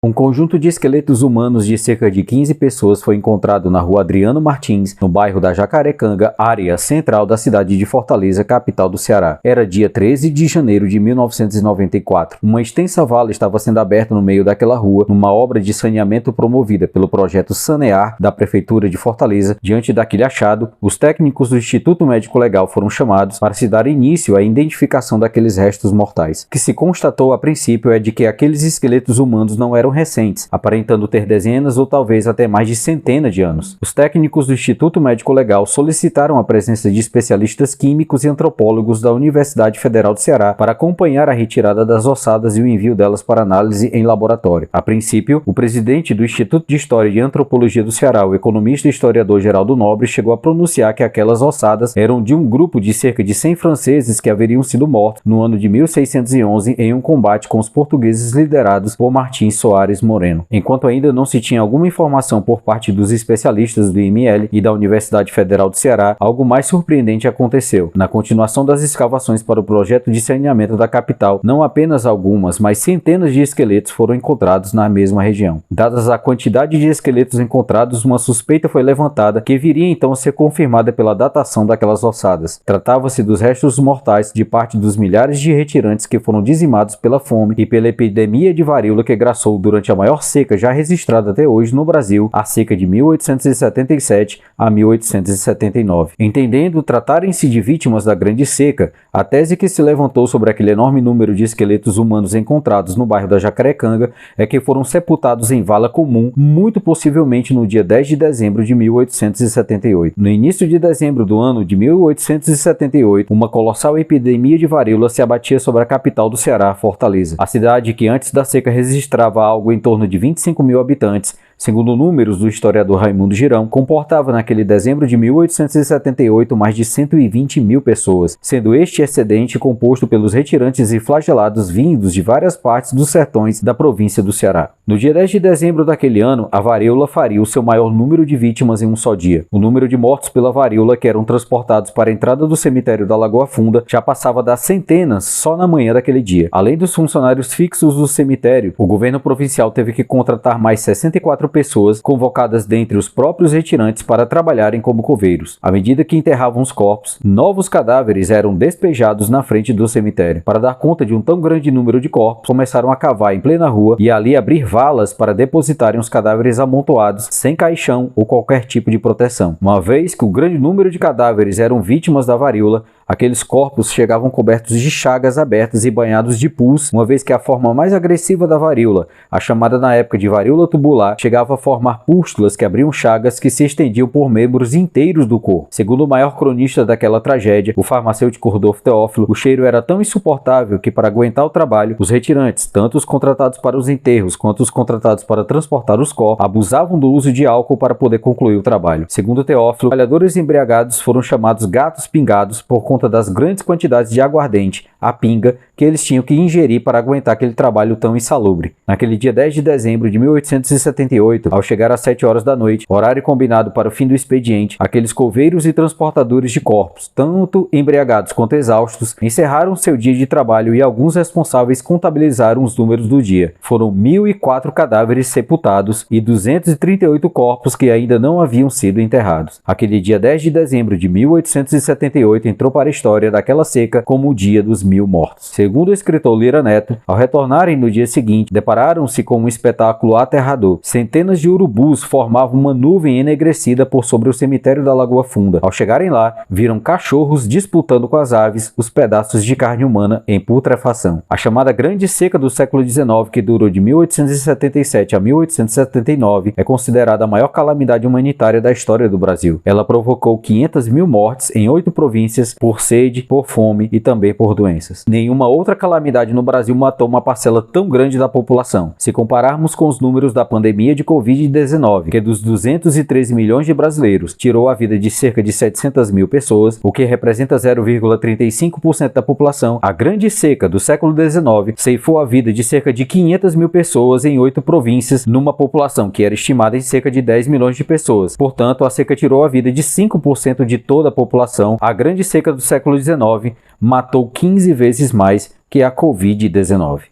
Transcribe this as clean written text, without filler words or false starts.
Um conjunto de esqueletos humanos de cerca de 15 pessoas foi encontrado na rua Adriano Martins, no bairro da Jacarecanga, área central da cidade de Fortaleza, capital do Ceará. Era dia 13 de janeiro de 1994. Uma extensa vala estava sendo aberta no meio daquela rua, numa obra de saneamento promovida pelo projeto Sanear da Prefeitura de Fortaleza. Diante daquele achado, os técnicos do Instituto Médico Legal foram chamados para se dar início à identificação daqueles restos mortais. O que se constatou a princípio é de que aqueles esqueletos humanos não eram recentes, aparentando ter dezenas ou talvez até mais de centenas de anos. Os técnicos do Instituto Médico Legal solicitaram a presença de especialistas químicos e antropólogos da Universidade Federal do Ceará para acompanhar a retirada das ossadas e o envio delas para análise em laboratório. A princípio, o presidente do Instituto de História e Antropologia do Ceará, o economista e historiador Geraldo Nobre, chegou a pronunciar que aquelas ossadas eram de um grupo de cerca de 100 franceses que haveriam sido mortos no ano de 1611 em um combate com os portugueses liderados por Martins Soares Moreno. Enquanto ainda não se tinha alguma informação por parte dos especialistas do IML e da Universidade Federal do Ceará, algo mais surpreendente aconteceu. Na continuação das escavações para o projeto de saneamento da capital, não apenas algumas, mas centenas de esqueletos foram encontrados na mesma região. Dadas a quantidade de esqueletos encontrados, uma suspeita foi levantada que viria então a ser confirmada pela datação daquelas ossadas. Tratava-se dos restos mortais de parte dos milhares de retirantes que foram dizimados pela fome e pela epidemia de varíola que graçou durante a maior seca já registrada até hoje no Brasil, a seca de 1877 a 1879. Entendendo tratarem-se de vítimas da Grande Seca, a tese que se levantou sobre aquele enorme número de esqueletos humanos encontrados no bairro da Jacarecanga é que foram sepultados em vala comum, muito possivelmente no dia 10 de dezembro de 1878. No início de dezembro do ano de 1878, uma colossal epidemia de varíola se abatia sobre a capital do Ceará, Fortaleza. A cidade, que antes da seca registrava algo em torno de 25 mil habitantes, segundo números do historiador Raimundo Girão, comportava naquele dezembro de 1878 mais de 120 mil pessoas, sendo este excedente composto pelos retirantes e flagelados vindos de várias partes dos sertões da província do Ceará. No dia 10 de dezembro daquele ano, a varíola faria o seu maior número de vítimas em um só dia. O número de mortos pela varíola que eram transportados para a entrada do cemitério da Lagoa Funda já passava das centenas só na manhã daquele dia. Além dos funcionários fixos do cemitério, o governo provincial teve que contratar mais 64 pessoas convocadas dentre os próprios retirantes para trabalharem como coveiros. À medida que enterravam os corpos, novos cadáveres eram despejados na frente do cemitério. Para dar conta de um tão grande número de corpos, começaram a cavar em plena rua e ali abrir valas para depositarem os cadáveres amontoados, sem caixão ou qualquer tipo de proteção. Uma vez que o grande número de cadáveres eram vítimas da varíola, aqueles corpos chegavam cobertos de chagas abertas e banhados de pus, uma vez que a forma mais agressiva da varíola, a chamada na época de varíola tubular, chegava a formar pústulas que abriam chagas que se estendiam por membros inteiros do corpo. Segundo o maior cronista daquela tragédia, o farmacêutico Rodolfo Teófilo, o cheiro era tão insuportável que, para aguentar o trabalho, os retirantes, tanto os contratados para os enterros quanto os contratados para transportar os corpos, abusavam do uso de álcool para poder concluir o trabalho. Segundo Teófilo, trabalhadores embriagados foram chamados gatos pingados por conta das grandes quantidades de aguardente, a pinga, que eles tinham que ingerir para aguentar aquele trabalho tão insalubre. Naquele dia 10 de dezembro de 1878, ao chegar às 7 horas da noite, horário combinado para o fim do expediente, aqueles coveiros e transportadores de corpos, tanto embriagados quanto exaustos, encerraram seu dia de trabalho e alguns responsáveis contabilizaram os números do dia. Foram 1.004 cadáveres sepultados e 238 corpos que ainda não haviam sido enterrados. Aquele dia 10 de dezembro de 1878 entrou para a história daquela seca como o dia dos 1000 mortos. Segundo o escritor Lira Neto, ao retornarem no dia seguinte, depararam-se com um espetáculo aterrador. Centenas de urubus formavam uma nuvem enegrecida por sobre o cemitério da Lagoa Funda. Ao chegarem lá, viram cachorros disputando com as aves os pedaços de carne humana em putrefação. A chamada Grande Seca do século XIX, que durou de 1877 a 1879, é considerada a maior calamidade humanitária da história do Brasil. Ela provocou 500 mil mortes em 8 províncias por sede, por fome e também por doenças. Nenhuma outra calamidade no Brasil matou uma parcela tão grande da população. Se compararmos com os números da pandemia de Covid-19, que dos 213 milhões de brasileiros tirou a vida de cerca de 700 mil pessoas, o que representa 0,35% da população, a Grande Seca do século XIX ceifou a vida de cerca de 500 mil pessoas em 8 províncias, numa população que era estimada em cerca de 10 milhões de pessoas. Portanto, a seca tirou a vida de 5% de toda a população. A Grande Seca do século XIX matou 15 vezes mais que a Covid-19.